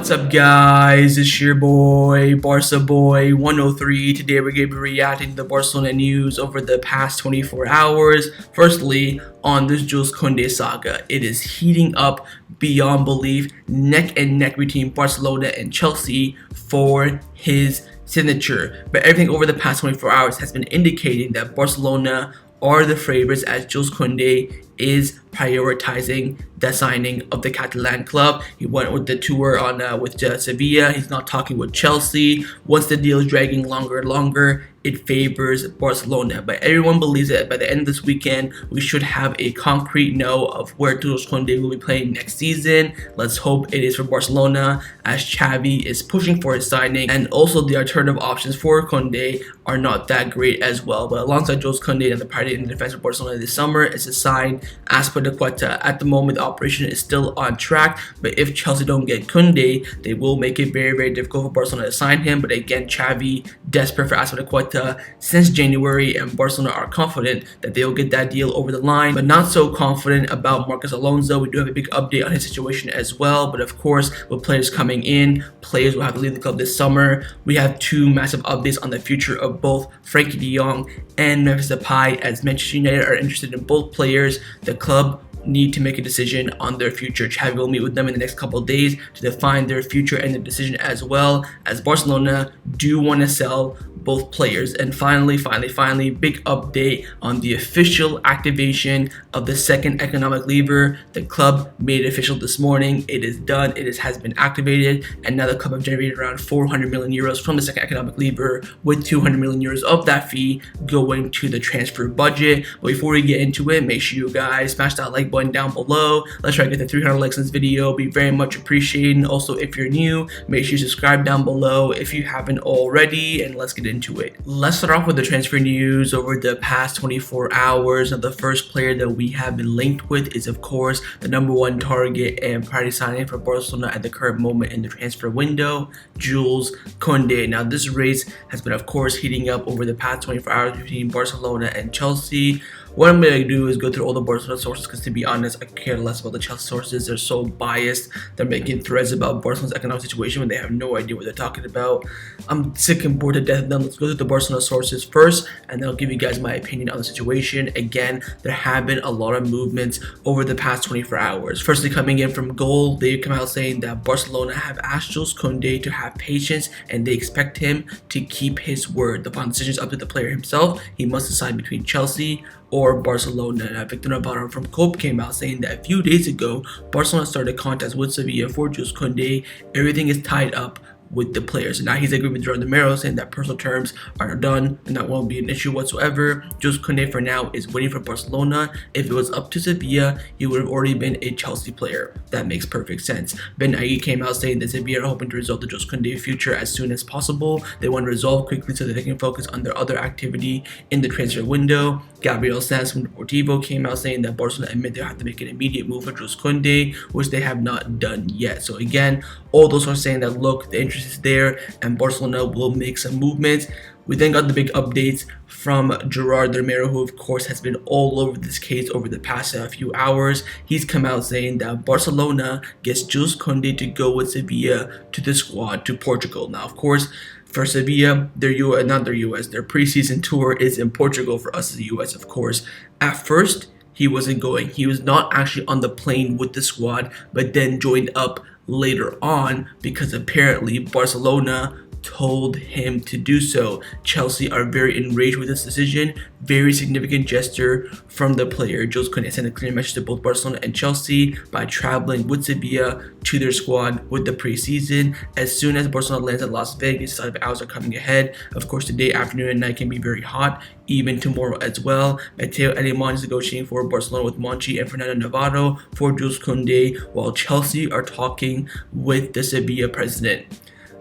What's up, guys? It's your boy, Barca Boy 103. Today we're going to be reacting to the Barcelona news over the past 24 hours. Firstly, on this Jules Kounde saga, it is heating up beyond belief, neck and neck between Barcelona and Chelsea for his signature. But everything over the past 24 hours has been indicating that Barcelona are the favorites, as Jules Kounde is prioritizing the signing of the Catalan club. He went with the tour on with Sevilla. He's not talking with Chelsea. Once the deal is dragging longer and longer, it favors Barcelona. But everyone believes that by the end of this weekend, we should have a concrete no of where Jules Kounde will be playing next season. Let's hope it is for Barcelona, as Xavi is pushing for his signing. And also the alternative options for Kounde are not that great as well. But alongside Jules Kounde and the party in the defense of Barcelona this summer is to sign Azpilicueta. At the moment, the operation is still on track, but if Chelsea don't get Kounde, they will make it very, very difficult for Barcelona to sign him. But again, Xavi desperate for Azpilicueta since January, and Barcelona are confident that they will get that deal over the line, but not so confident about Marcos Alonso. We do have a big update on his situation as well, but of course, with players coming in, players will have to leave the club this summer. We have two massive updates on the future of both Frenkie de Jong and Memphis Depay, as Manchester United are interested in both players. The club need to make a decision on their future. Xavi will meet with them in the next couple of days to define their future and the decision, as well as Barcelona do want to sell both players. And finally, big update on the official activation of the second economic lever. The club made it official this morning. It is done. It has been activated, and now the club have generated around 400 million euros from the second economic lever, with 200 million euros of that fee going to the transfer budget. But before we get into it, make sure you guys smash that like button down below. Let's try to get to 300 likes in this video. Be very much appreciated. Also, if you're new, make sure you subscribe down below if you haven't already, and let's get into it. Let's start off with the transfer news over the past 24 hours. Now, the first player that we have been linked with is, of course, the #1 target and priority signing for Barcelona at the current moment in the transfer window, Jules Kounde. Now, this race has been, of course, heating up over the past 24 hours between Barcelona and Chelsea. What I'm going to do is go through all the Barcelona sources, because to be honest, I care less about the Chelsea sources. They're so biased. They're making threads about Barcelona's economic situation when they have no idea what they're talking about. I'm sick and bored to death of them. Let's go through the Barcelona sources first, and then I'll give you guys my opinion on the situation. Again, there have been a lot of movements over the past 24 hours. Firstly, coming in from Goal, they come out saying that Barcelona have asked Jules Kounde to have patience, and they expect him to keep his word. The final decision is up to the player himself. He must decide between Chelsea or Barcelona. Now, Victor Navarro from Cope came out saying that a few days ago, Barcelona started contacts with Sevilla for Jules Kounde. Everything is tied up with the players. And now he's agreed with Gerard Romero, saying that personal terms are done and that won't be an issue whatsoever. Jules Kounde for now is waiting for Barcelona. If it was up to Sevilla, he would have already been a Chelsea player. That makes perfect sense. Ben Aïe came out saying that Sevilla are hoping to resolve the Jules Kounde future as soon as possible. They want to resolve quickly so that they can focus on their other activity in the transfer window. Gabriel Sanz from Deportivo came out saying that Barcelona admit they have to make an immediate move for Jules Kounde, which they have not done yet. So again, all those are saying that, look, the interest is there and Barcelona will make some movements. We then got the big updates from Gerard Romero, who of course has been all over this case over the past few hours. He's come out saying that Barcelona gets Jules Kounde to go with Sevilla to the squad to Portugal. Now, of course, for Sevilla, their preseason tour is in Portugal. For us as the US, of course. At first, he wasn't going. He was not actually on the plane with the squad, but then joined up later on because apparently Barcelona told him to do so. Chelsea are very enraged with this decision. Very significant gesture from the player. Jules Kounde sent a clear message to both Barcelona and Chelsea by traveling with Sevilla to their squad with the preseason. As soon as Barcelona lands at Las Vegas, 5 hours are coming ahead. Of course, today, afternoon, and night can be very hot, even tomorrow as well. Mateo Alemán is negotiating for Barcelona with Monchi and Fernando Navarro for Jules Kounde, while Chelsea are talking with the Sevilla president.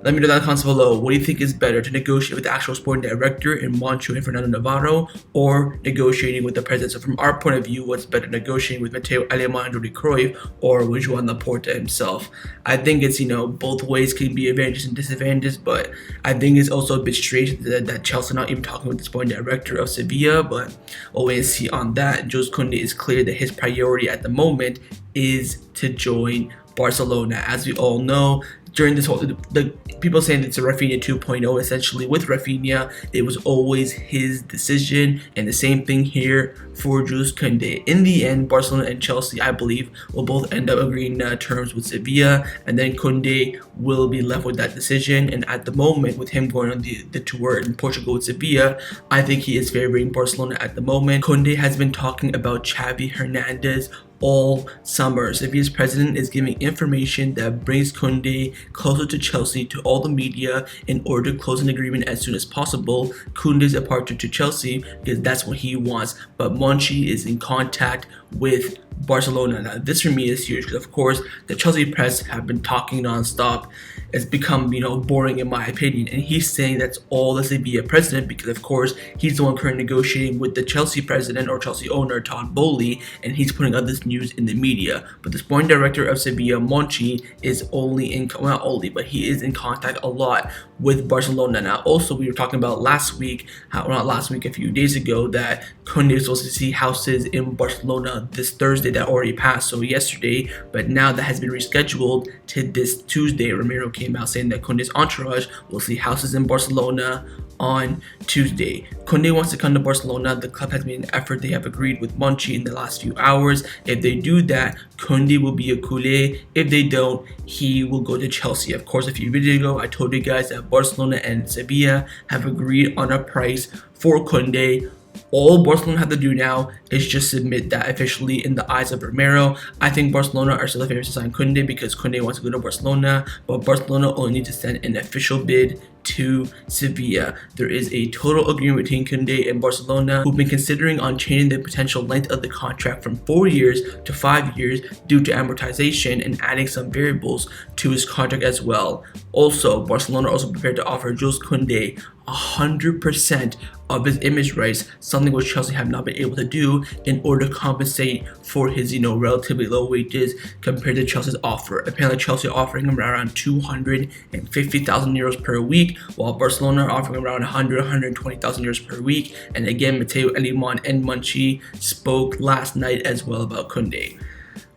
Let me know down in the comments below, what do you think is better, to negotiate with the actual sporting director in Moncho and Fernando Navarro, or negotiating with the president? So from our point of view, what's better, negotiating with Mateo Alemán and Jordi Cruyff, or with Joan Laporta himself? I think it's, both ways can be advantages and disadvantages, but I think it's also a bit strange that Chelsea not even talking with the sporting director of Sevilla, but we'll wait and see on that. Jules Kounde is clear that his priority at the moment is to join Barcelona. As we all know, during this whole the people saying it's a Rafinha 2.0. Essentially, with Rafinha, it was always his decision, and the same thing here for Jules Kounde. In the end, Barcelona and Chelsea, I believe, will both end up agreeing terms with Sevilla, and then Kounde will be left with that decision. And at the moment, with him going on the tour in Portugal with Sevilla, I think he is favoring Barcelona at the moment. Kounde has been talking about Xavi Hernandez all summer. Sevilla's president is giving information that brings Kounde closer to Chelsea to all the media in order to close an agreement as soon as possible. Kounde's departure to Chelsea because that's what he wants, but Monchi is in contact with Barcelona. Now this for me is huge because of course the Chelsea press have been talking non-stop. It's become boring in my opinion, and he's saying that's all the Sevilla president because of course he's the one currently negotiating with the Chelsea president or Chelsea owner Todd Bowley, and he's putting out this news in the media. But the sporting director of Sevilla, Monchi, is only in not only but he is in contact a lot with Barcelona. Now also we were talking about a few days ago that Kounde was supposed to see houses in Barcelona this Thursday that already passed, so yesterday, but now that has been rescheduled to this Tuesday. Ramiro came out saying that Kounde's entourage will see houses in Barcelona on Tuesday. Kounde wants to come to Barcelona. The club has made an effort. They have agreed with Monchi in the last few hours. If they do that, Kounde will be a culé. If they don't, he will go to Chelsea. Of course, a few videos ago, I told you guys that Barcelona and Sevilla have agreed on a price for Kounde. All Barcelona have to do now is just submit that officially in the eyes of Romero. I think Barcelona are still the favorites to sign Kounde because Kounde wants to go to Barcelona, but Barcelona only needs to send an official bid to Sevilla. There is a total agreement between Kounde and Barcelona, who've been considering on changing the potential length of the contract from 4 years to 5 years due to amortization and adding some variables to his contract as well. Also, Barcelona also prepared to offer Jules Kounde 100% of his image rights, something which Chelsea have not been able to do in order to compensate for his relatively low wages compared to Chelsea's offer. Apparently Chelsea are offering him around 250,000 euros per week, while Barcelona are offering around 120,000 euros per week. And again, Mateo Alemán and Monchi spoke last night as well about Kounde.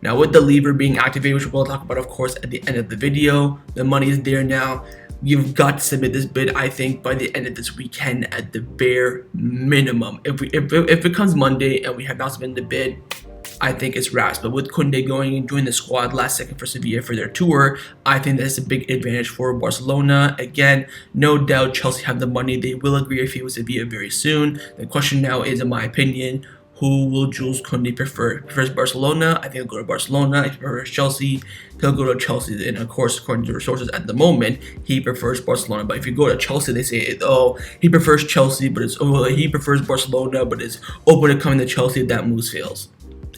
Now with the lever being activated, which we'll talk about of course at the end of the video, the money is there now. You've got to submit this bid, I think, by the end of this weekend at the bare minimum. If it comes Monday and we have not submitted the bid, I think it's wraps. But with Kounde going and joining the squad last second for Sevilla for their tour, I think that's a big advantage for Barcelona. Again, no doubt Chelsea have the money. They will agree if he was Sevilla very soon. The question now is, in my opinion, who will Jules Kounde prefer? He prefers Barcelona. I think he'll go to Barcelona. If he prefers Chelsea, he'll go to Chelsea. And of course, according to the sources at the moment, he prefers Barcelona. But if you go to Chelsea, they say, oh, he prefers Chelsea, but he prefers Barcelona, but is open to coming to Chelsea if that move fails.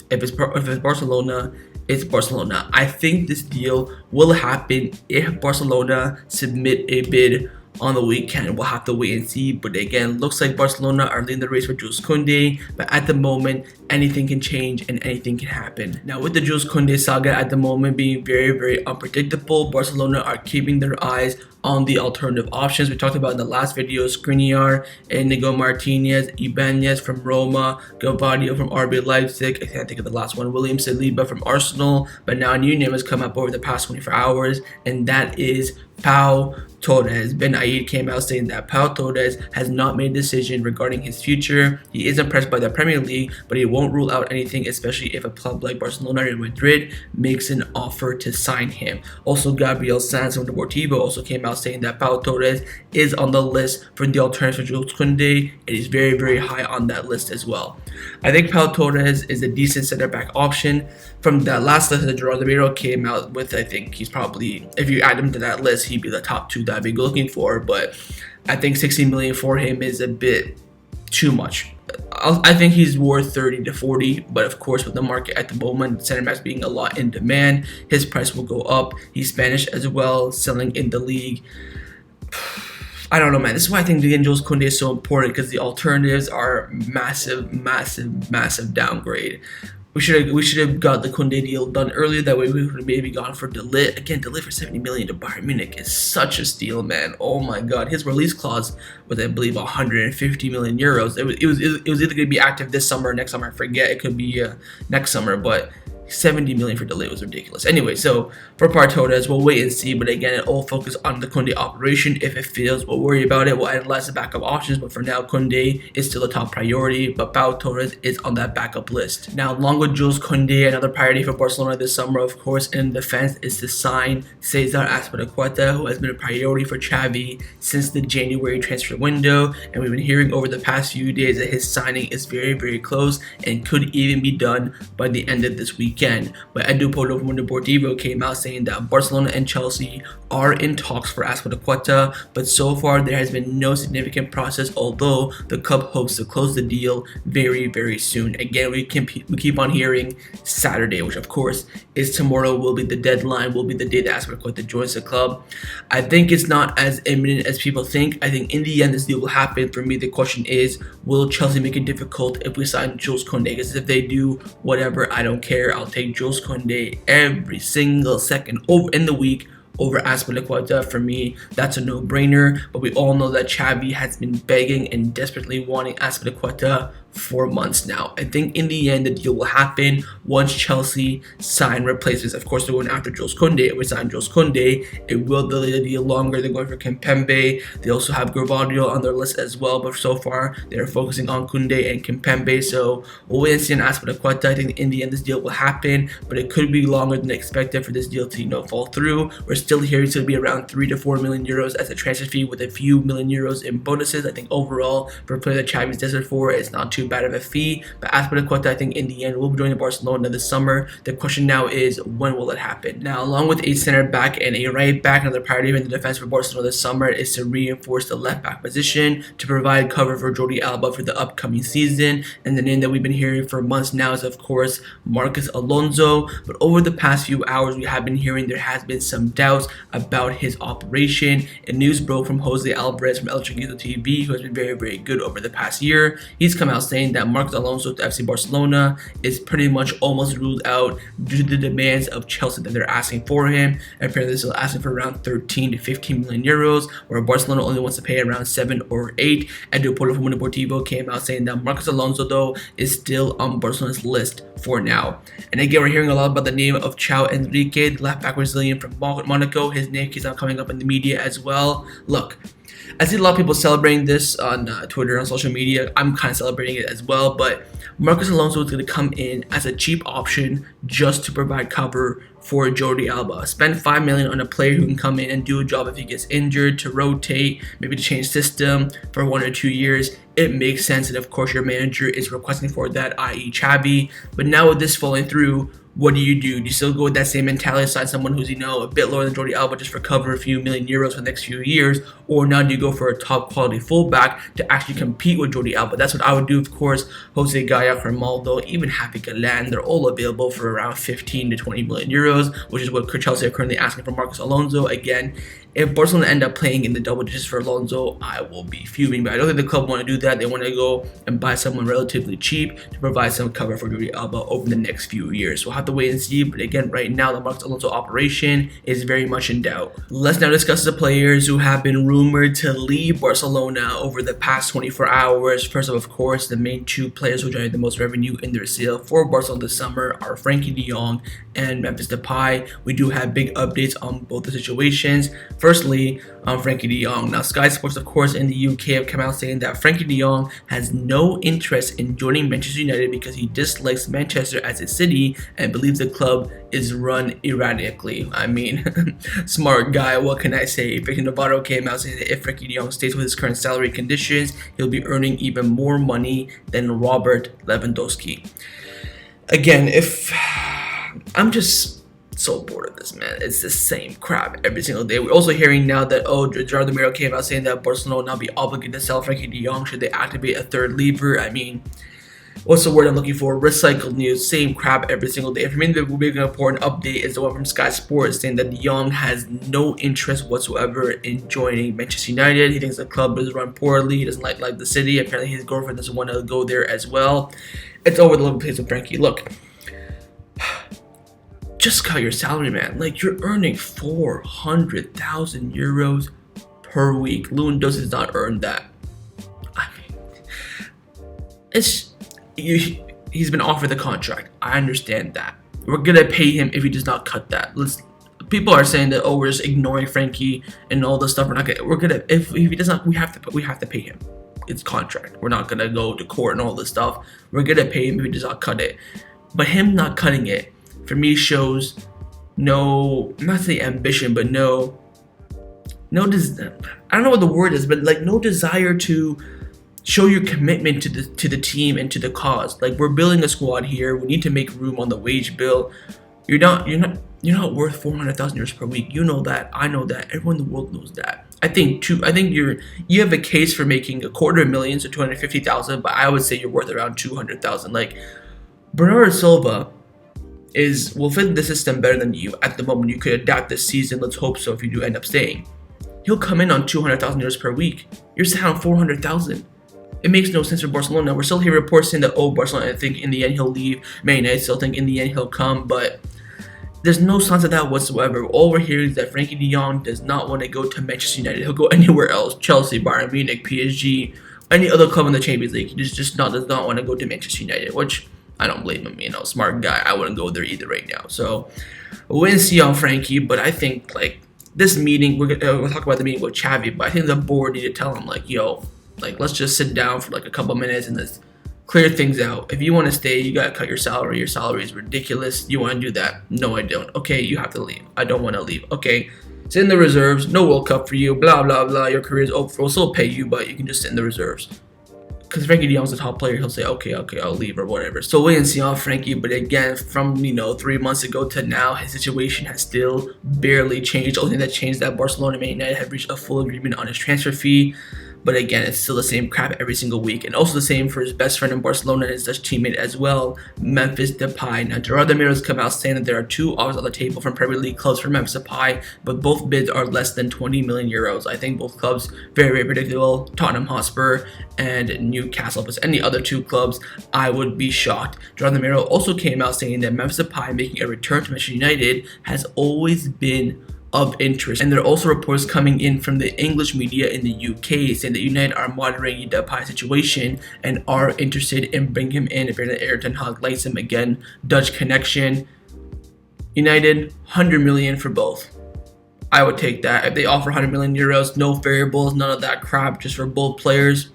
If it's Barcelona, it's Barcelona. I think this deal will happen if Barcelona submit a bid on the weekend. We'll have to wait and see, but again, looks like Barcelona are leading the race for Jules Kounde, but at the moment anything can change and anything can happen. Now with the Jules Kounde saga at the moment being very unpredictable, Barcelona are keeping their eyes on the alternative options. We talked about in the last video, Skriniar, Inigo Martinez, Ibanez from Roma, Gavadio from RB Leipzig, I can't think of the last one, William Saliba from Arsenal, but now a new name has come up over the past 24 hours, and that is Pau Torres. Ben Aid came out saying that Pau Torres has not made a decision regarding his future. He is impressed by the Premier League, but he won't rule out anything, especially if a club like Barcelona or Madrid makes an offer to sign him. Also, Gabriel Sanz from Deportivo also came out saying that Pau Torres is on the list for the alternative for Jules Kounde. It is very high on that list as well. I think Pau Torres is a decent center back option. From that last list that Gerard Romero came out with, I think he's probably, if you add him to that list, he'd be the top two that I'd be looking for, but I think 60 million for him is a bit too much. I think he's worth 30 to 40, but of course with the market at the moment, center backs being a lot in demand, his price will go up. He's Spanish as well, selling in the league. I don't know, man. This is why I think getting Jules Kounde is so important, because the alternatives are massive downgrade. We should have got the Kounde deal done earlier. That way we would have maybe gone for De Ligt. Again, De Ligt for 70 million to Bayern Munich is such a steal, man. Oh my god. His release clause was, I believe, 150 million euros. It was either going to be active this summer or next summer. I forget. It could be next summer, but 70 million for delay was ridiculous. Anyway, so for Pau Torres, we'll wait and see. But again, it all focus on the Kounde operation. If it fails, we'll worry about it. We'll analyze the backup options. But for now, Kounde is still a top priority. But Pau Torres is on that backup list. Now, along with Jules Kounde, another priority for Barcelona this summer, of course, in defense is to sign Cesar Azpilicueta, who has been a priority for Xavi since the January transfer window. And we've been hearing over the past few days that his signing is very, very close and could even be done by the end of this weekend. But Edu Poto from Deportivo came out saying that Barcelona and Chelsea are in talks for Azpilicueta, but so far there has been no significant process, although the club hopes to close the deal very, very soon. Again, we keep on hearing Saturday, which of course is tomorrow, will be the deadline, will be the day that Azpilicueta joins the club. I think it's not as imminent as people think. I think in the end this deal will happen. For me, the question is, will Chelsea make it difficult if we sign Jules Kounde? Because if they do, whatever, I don't care. I'll take Jules Kounde every single second over in the week over Azpilicueta. For me, that's a no-brainer. But we all know that Xavi has been begging and desperately wanting Azpilicueta for months now. I think in the end the deal will happen once Chelsea sign replacements. Of course, they're going after Jules Kounde. If we sign Jules Kounde, it will delay the deal longer. They're going for Kimpembe. They also have Gerared on their list as well, but so far they're focusing on Kounde and Kimpembe. So we'll wait and see on Azpilicueta. I think in the end this deal will happen, but it could be longer than expected for this deal to fall through. We're still hearing it's going to be around 3 to 4 million euros as a transfer fee with a few million euros in bonuses. I think overall for a player that Xavi is desperate for, it's not too bad of a fee. But Azpilicueta, I think in the end will be joining Barcelona this summer. The question now is, when will it happen? Now, along with a center back and a right back, another priority in the defense for Barcelona this summer is to reinforce the left back position to provide cover for Jordi Alba for the upcoming season. And the name that we've been hearing for months now is of course Marcos Alonso. But over the past few hours, we have been hearing there has been some doubts about his operation. And news broke from Jose Alvarez from El Chiquito TV, who has been very, very good over the past year. He's come out saying that Marcos Alonso to FC Barcelona is pretty much almost ruled out due to the demands of Chelsea that they're asking for him. And apparently they're still asking for around 13 to 15 million euros, where Barcelona only wants to pay around 7 or 8. Edu Poto from Deportivo came out saying that Marcos Alonso though is still on Barcelona's list for now. And again, we're hearing a lot about the name of Chao Enrique, the left back Brazilian from Monaco. His name keeps on coming up in the media as well. Look, I see a lot of people celebrating this on Twitter, on social media. I'm kind of celebrating it as well, but Marcos Alonso is going to come in as a cheap option just to provide cover for Jordi Alba. Spend 5 million on a player who can come in and do a job if he gets injured, to rotate, maybe to change system for 1 or 2 years. It makes sense, and of course your manager is requesting for that, i.e. Xavi. But now with this falling through, what do? Do you still go with that same mentality, sign someone who's, a bit lower than Jordi Alba just for cover a few million euros for the next few years? Or now do you go for a top quality fullback to actually compete with Jordi Alba? That's what I would do, of course. Jose Gaya, Grimaldo, even Happy Galan, they're all available for around 15 to 20 million euros, which is what Chelsea are currently asking for Marcos Alonso. Again, if Barcelona end up playing in the double digits for Alonso, I will be fuming. But I don't think the club want to do that. They want to go and buy someone relatively cheap to provide some cover for Jordi Alba over the next few years. So we'll have to wait and see. But again, right now, the Marcos Alonso operation is very much in doubt. Let's now discuss the players who have been rumored to leave Barcelona over the past 24 hours. First of course, the main 2 players who generate the most revenue in their sale for Barcelona this summer are Frenkie de Jong and Memphis Depay. We do have big updates on both the situations. Firstly, Frenkie de Jong. Now, Sky Sports, of course, in the UK have come out saying that Frenkie de Jong has no interest in joining Manchester United because he dislikes Manchester as a city and believes the club is run erratically. I mean, smart guy, what can I say? Victor Navarro came out saying that if Frenkie de Jong stays with his current salary conditions, he'll be earning even more money than Robert Lewandowski. Again, I'm just so bored of this, man. It's the same crap every single day. We're also hearing now that, Gerared came out saying that Barcelona will now be obligated to sell Frenkie de Jong should they activate a third lever. I mean, what's the word I'm looking for? Recycled news, same crap every single day. For me, the big important update is the one from Sky Sports saying that de Jong has no interest whatsoever in joining Manchester United. He thinks the club is run poorly. He doesn't like the city. Apparently, his girlfriend doesn't want to go there as well. It's over the little place with Frenkie. Look, just cut your salary, man. Like, you're earning 400,000 euros per week. Lewandowski does not earn that. I mean, he's been offered the contract. I understand that. We're gonna pay him if he does not cut that. People are saying that, oh, we're just ignoring Frenkie and all this stuff. We're gonna if he does not, we have to pay him. It's contract. We're not gonna go to court and all this stuff. We're gonna pay him if he does not cut it. But him not cutting it, for me, shows no, not to say ambition, but no, I don't know what the word is, but like no desire to show your commitment to the team and to the cause. Like, we're building a squad here. We need to make room on the wage bill. You're not worth 400,000 euros per week. You know that. I know that. Everyone in the world knows that. I think you have a case for making $250,000 to 250,000, but I would say you're worth around 200,000. Like, Bernardo Silva will fit the system better than you at the moment. You could adapt this season. Let's hope so. If you do end up staying, he'll come in on 200,000 euros per week. You're still on 400,000. It makes no sense for Barcelona. We're still hearing reports saying that, oh, Barcelona, I think in the end he'll leave. Man United still think in the end he'll come, but there's no signs of that whatsoever. All we're hearing is that Frenkie de Jong does not want to go to Manchester United. He'll go anywhere else. Chelsea, Bayern Munich, PSG, any other club in the Champions League. He does not want to go to Manchester United, which I don't blame him. Smart guy. I wouldn't go there either right now. So we'll wait and see on Frenkie, but I think like this meeting, we'll talk about the meeting with Xavi, but I think the board need to tell him like, yo, like, let's just sit down for like a couple minutes and let's clear things out. If you want to stay, you gotta cut your salary. Your salary is ridiculous. You want to do that? No, I don't. Okay, you have to leave. I don't want to leave. Okay, sit in the reserves. No World Cup for you. Blah blah blah. Your career is over. We'll still pay you, but you can just sit in the reserves. Because Frenkie de Jong's a top player, he'll say, okay, I'll leave or whatever. So wait and see on Frenkie. But again, from 3 months ago to now, his situation has still barely changed. The only thing that changed is that Barcelona and United have reached a full agreement on his transfer fee. But again, it's still the same crap every single week. And also the same for his best friend in Barcelona and his Dutch teammate as well, Memphis Depay. Now, Gerared has come out saying that there are 2 offers on the table from Premier League clubs for Memphis Depay, but both bids are less than 20 million euros. I think both clubs very, very predictable. Tottenham Hotspur and Newcastle. If it's any other 2 clubs, I would be shocked. Gerared also came out saying that Memphis Depay making a return to Manchester United has always been of interest. And there are also reports coming in from the English media in the UK saying that United are monitoring Depay's situation and are interested in bringing him in if Erik ten Hag likes him again. Dutch connection. United, 100 million for both. I would take that. If they offer 100 million euros, no variables, none of that crap, just for both players,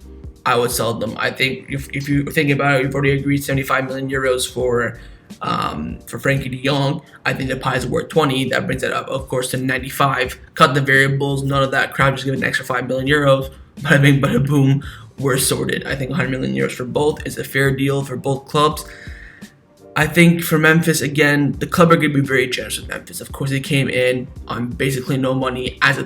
I would sell them. I think if you think about it, you've already agreed 75 million euros for Frenkie de Jong. I think Depay is worth 20. That brings it up, of course, to 95. Cut the variables, none of that crap. Just give it an extra 5 million euros. Bada bing, bada boom. We're sorted. I think 100 million euros for both is a fair deal for both clubs. I think for Memphis, again, the club are going to be very generous with Memphis. Of course, they came in on basically no money as one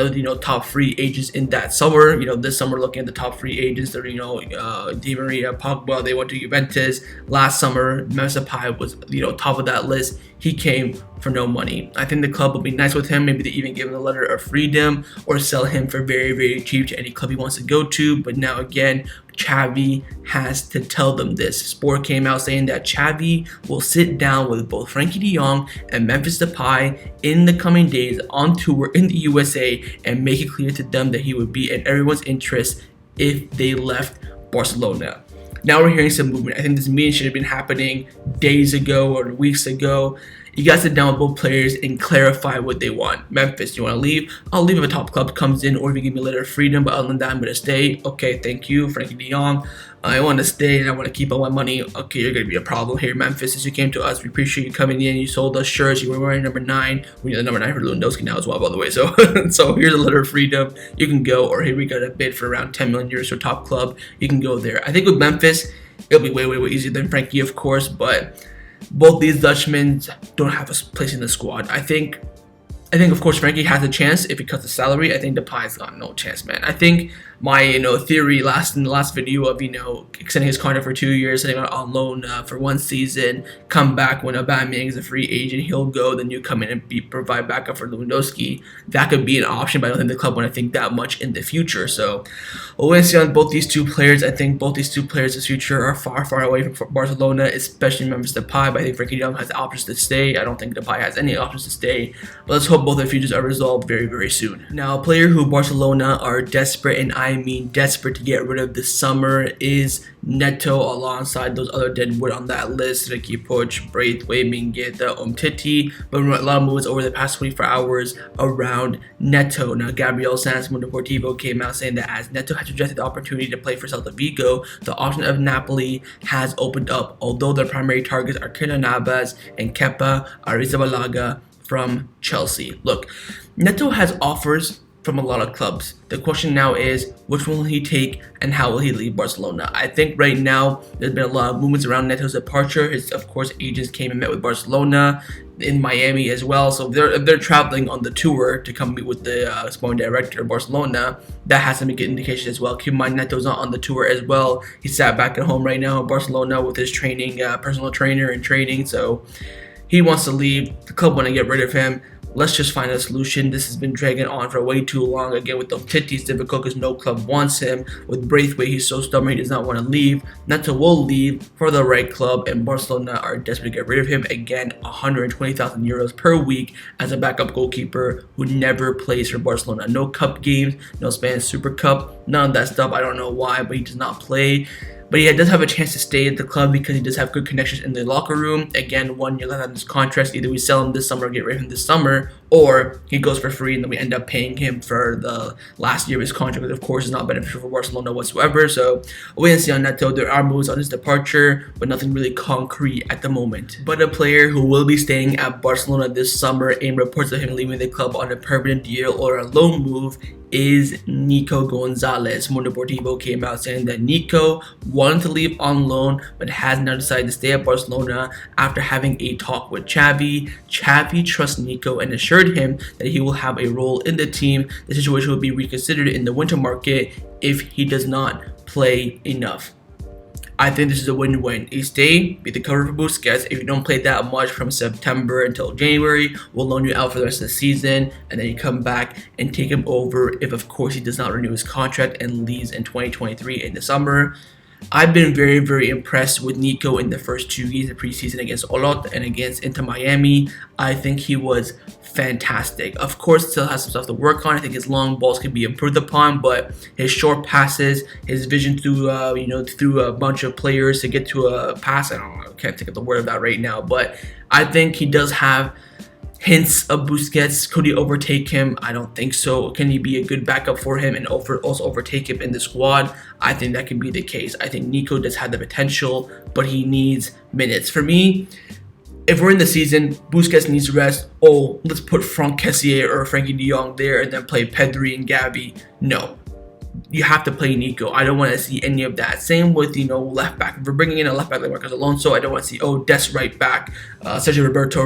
of the top free agents in that summer. This summer, looking at the top free agents, Di Maria, Pogba, they went to Juventus. Last summer, Memphis Depay was top of that list. He came for no money. I think the club will be nice with him. Maybe they even give him a letter of freedom or sell him for very, very cheap to any club he wants to go to. But now again, Xavi has to tell them this. Sport came out saying that Xavi will sit down with both Frenkie de Jong and Memphis Depay in the coming days on tour in the USA and make it clear to them that he would be in everyone's interest if they left Barcelona. Now we're hearing some movement. I think this meeting should have been happening days ago or weeks ago. You guys sit down with both players and clarify what they want. Memphis, you want to leave? I'll leave if a top club comes in, or if you give me a letter of freedom, but other than that, I'm going to stay. Okay, thank you, Frenkie de Jong. I want to stay and I want to keep all my money. Okay, you're going to be a problem here, Memphis. Since you came to us, we appreciate you coming in. You sold us shirts. You were wearing number 9. We need the number 9 for Lewandowski now as well, by the way. So, so here's a letter of freedom. You can go, or here we got a bid for around 10 million euros for a top club. You can go there. I think with Memphis, it'll be way, way, way easier than Frenkie, of course, but both these Dutchmen don't have a place in the squad. I think of course Frenkie has a chance if he cuts the salary. I think Depay's got no chance, man. I think my theory in the last video of extending his contract for 2 years, sending him on loan for 1 season, come back when Aubameyang is a free agent, he'll go, then you come in and provide backup for Lewandowski. That could be an option, but I don't think the club want to think that much in the future. So we'll wait and see on both these 2 players. I think both these 2 players in the future are far, far away from Barcelona, especially Memphis Depay. But I think Frenkie de Jong has options to stay. I don't think Depay has any options to stay. But let's hope both their futures are resolved very, very soon. Now, a player who Barcelona are desperate and eyeing I mean desperate to get rid of this summer is Neto alongside those other deadwood on that list, Ricky Poch, Braithwaite, Mingueza, Umtiti, but a lot of moves over the past 24 hours around Neto. Now, Gabriel Sanz from Deportivo came out saying that as Neto has rejected the opportunity to play for Celta Vigo, the option of Napoli has opened up, although their primary targets are Keylor Navas and Kepa Arrizabalaga from Chelsea. Look, Neto has offers from a lot of clubs. The question now is, which one will he take and how will he leave Barcelona? I think right now there's been a lot of movements around Neto's departure. His, of course, agents came and met with Barcelona in Miami as well. So if they're traveling on the tour to come meet with the sporting director of Barcelona, that has some good indication as well. Keep in mind, Neto's not on the tour as well. He sat back at home right now in Barcelona with his training, personal trainer and training. So he wants to leave. The club want to get rid of him. Let's just find a solution. This has been dragging on for way too long. Again, with Umtiti, it's difficult because no club wants him. With Braithwaite, he's so stubborn, he does not want to leave. Neto will leave for the right club, and Barcelona are desperate to get rid of him. Again, 120,000 euros per week as a backup goalkeeper who never plays for Barcelona. No cup games, no Spanish Super Cup, none of that stuff. I don't know why, but he does not play. But he does have a chance to stay at the club because he does have good connections in the locker room. Again, 1 year left on his contract. Either we sell him this summer or get rid of him this summer, or he goes for free and then we end up paying him for the last year of his contract, which of course is not beneficial for Barcelona whatsoever. So wait and see on Neto. There are moves on his departure, but nothing really concrete at the moment. But a player who will be staying at Barcelona this summer, in reports of him leaving the club on a permanent deal or a loan move, is Nico Gonzalez. Mundo Deportivo came out saying that Nico wanted to leave on loan but has now decided to stay at Barcelona after having a talk with Xavi. Xavi trusts Nico and assured him that he will have a role in the team. The situation will be reconsidered in the winter market if he does not play enough. I think this is a win-win. You stay, be the cover for Busquets. If you don't play that much from September until January, we'll loan you out for the rest of the season, and then you come back and take him over if, of course, he does not renew his contract and leaves in 2023 in the summer. I've been very, very impressed with Nico in the first 2 games of preseason against Olot and against Inter Miami. I think he was fantastic. Of course, still has some stuff to work on. I think his long balls can be improved upon, but his short passes, his vision through through a bunch of players to get to a pass, I can't think of the word of that right now, but I think he does have hints of Busquets. Could he overtake him? I don't think so. Can he be a good backup for him and also overtake him in the squad? I think that can be the case. I think Nico does have the potential, but he needs minutes. For me, if we're in the season, Busquets needs rest. Oh, let's put Frenkie or Frenkie de Jong there and then play Pedri and Gavi. No. You have to play Nico. I don't want to see any of that. Same with, left back. If we're bringing in a left back like Marcos Alonso, I don't want to see, Des right back, Sergio Roberto,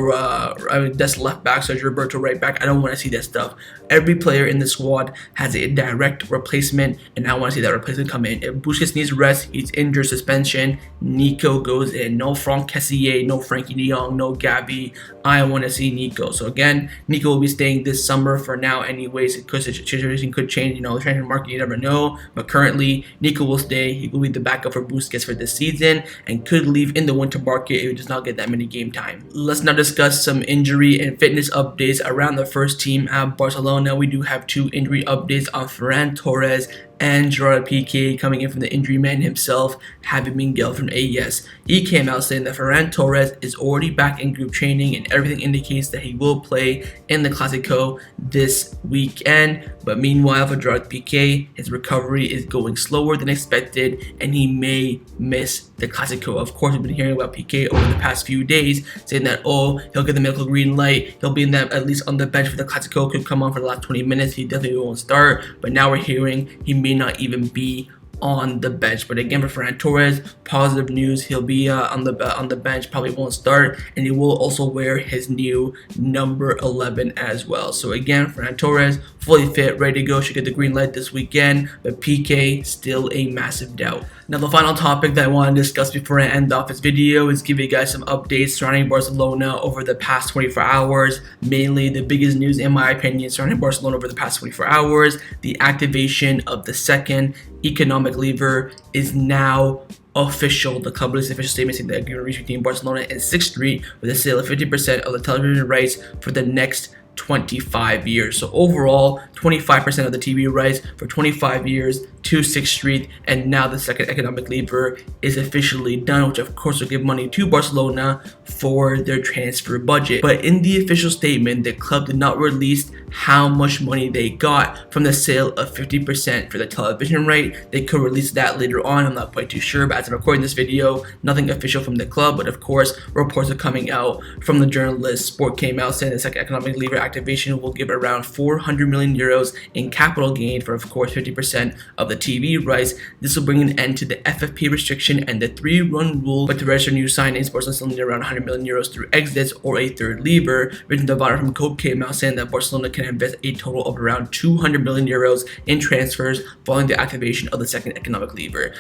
Des left back, Sergio Roberto right back. I don't want to see that stuff. Every player in the squad has a direct replacement, and I want to see that replacement come in. If Busquets needs rest, he's injured, suspension, Nico goes in. No Frenkie, no Frenkie de Jong, no Gavi. I want to see Nico. So again, Nico will be staying this summer for now anyways, because the situation could change. The transfer market, you never know. But currently, Nico will stay. He will be the backup for Busquets for this season and could leave in the winter market if he does not get that many game time. Let's now discuss some injury and fitness updates around the first team at Barcelona. We do have 2 injury updates on Ferran Torres and Gerard Pique coming in from the injury man himself, Javi Miguel from AES. He came out saying that Ferran Torres is already back in group training and everything indicates that he will play in the Clásico this weekend. But meanwhile, for Gerard Pique, his recovery is going slower than expected and he may miss the Clásico. Of course, we've been hearing about Pique over the past few days, saying that, he'll get the medical green light, he'll be in that at least on the bench for the Clásico, could come on for the last 20 minutes, he definitely won't start. But now we're hearing he may not even be on the bench. But again, for Ferran Torres, positive news. He'll be on the bench, probably won't start, and he will also wear his new number 11 as well. So again, Ferran Torres fully fit, ready to go, should get the green light this weekend, but Pique still a massive doubt. Now, the final topic that I want to discuss before I end off this video is give you guys some updates surrounding Barcelona over the past 24 hours. Mainly, the biggest news, in my opinion, surrounding Barcelona over the past 24 hours, the activation of the second economic lever is now official. The club released an official statement saying that they're going to reach between Barcelona and 6th Street with a sale of 50% of the television rights for the next 25 years. So overall, 25% of the TV rights for 25 years to 6th Street, and now the second economic lever is officially done, which of course will give money to Barcelona for their transfer budget. But in the official statement, the club did not release how much money they got from the sale of 50% for the television right. They could release that later on, I'm not quite too sure, but as I'm recording this video, nothing official from the club, but of course reports are coming out from the journalist. Sport came out saying the second economic lever activation will give around 400 million euros in capital gain for of course 50% of the TV rights. This will bring an end to the FFP restriction and the 3-run rule, but to register new signings, Barcelona still need around 100 million euros through exits or a third lever. Written Devara from Cope came out saying that Barcelona can invest a total of around 200 million euros in transfers following the activation of the second economic lever.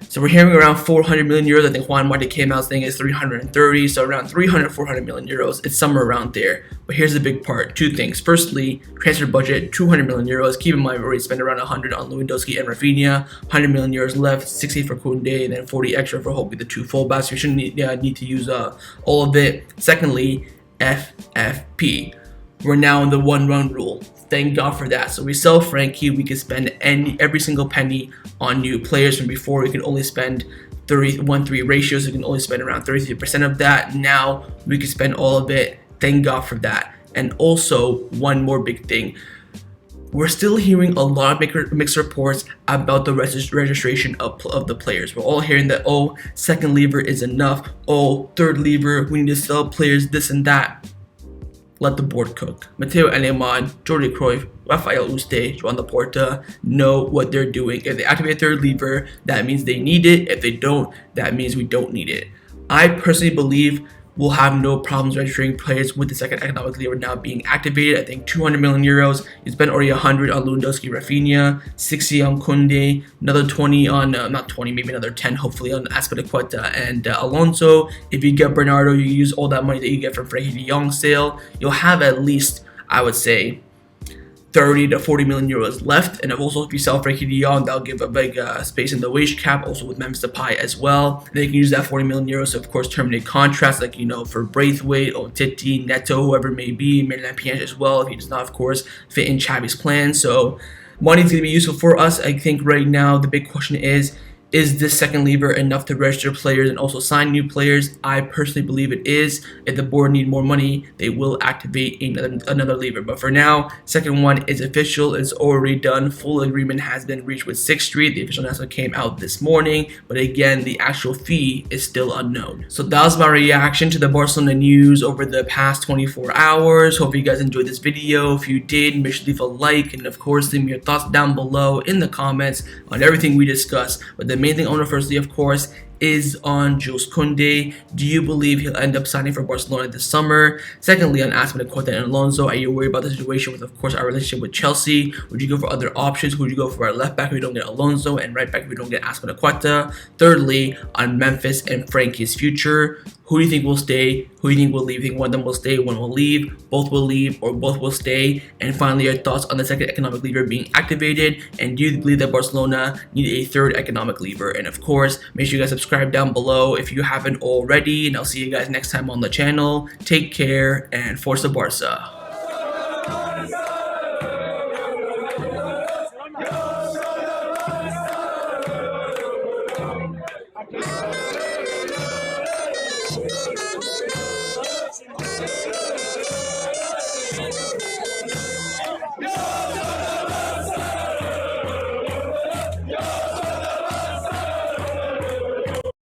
So we're hearing around 400 million euros. I think Juan Marti came out saying it's 330, so around 300, 400 million euros. It's somewhere around there. But here's the big part. Two things. Firstly, transfer budget, 200 million euros. Keep in mind, we already spent around 100 on Lewandowski and Rafinha. 100 million euros left, 60 for Kounde, and then 40 extra for hopefully the two fullbacks. We shouldn't need to use all of it. Secondly, FFP. We're now in the 1-run rule. Thank God for that. So we sell Frenkie, we can spend every single penny on new players. From before, we could only spend 1-3 ratios. We can only spend around 33% of that. Now we can spend all of it. Thank God for that. And also, one more big thing. We're still hearing a lot of mixed reports about the registration of the players. We're all hearing that, oh, second lever is enough. Oh, third lever, we need to sell players, this and that. Let the board cook. Matteo Aleman, Jordi Cruyff, Rafael Uste, Joan Laporta know what they're doing. If they activate third lever, that means they need it. If they don't, that means we don't need it. I personally believe we'll have no problems registering players with the second economic lever now being activated. I think 200 million euros. You spent already 100 on Lewandowski, Rafinha, 60 on Kounde, another 20 on, not 20, maybe another 10 hopefully on Azpilicueta and Alonso. If you get Bernardo, you use all that money that you get from Frenkie de Jong sale, you'll have at least, I would say, 30 to 40 million euros left. And also, if you sell Frenkie de Jong, that'll give a big space in the wage cap, also with Memphis Depay as well. And then you can use that 40 million euros to, of course, terminate contracts like, for Braithwaite, Titi, Neto, whoever it may be, Merlin Piange as well, if he does not, of course, fit in Xavi's plan. So money is going to be useful for us. I think right now the big question is this second lever enough to register players and also sign new players? I personally believe it is. If the board need more money, they will activate another lever. But for now, second one is official. It's already done. Full agreement has been reached with 6th Street. The official announcement came out this morning. But again, the actual fee is still unknown. So that was my reaction to the Barcelona news over the past 24 hours. Hope you guys enjoyed this video. If you did, make sure to leave a like. And of course, leave me your thoughts down below in the comments on everything we discussed. But the main thing I want to firstly, of course, is on Jules Kounde. Do you believe he'll end up signing for Barcelona this summer? Secondly, on Azpilicueta and Alonso, are you worried about the situation with, of course, our relationship with Chelsea? Would you go for other options? Would you go for our left back if we don't get Alonso and right back if we don't get Azpilicueta? Thirdly, on Memphis and Frenkie's future, who do you think will stay? Who do you think will leave? Do you think one of them will stay, one will leave, both will leave, or both will stay? And finally, your thoughts on the second economic lever being activated, and do you believe that Barcelona need a third economic lever? And of course, make sure you guys subscribe down below if you haven't already, and I'll see you guys next time on the channel. Take care, and Forza Barca.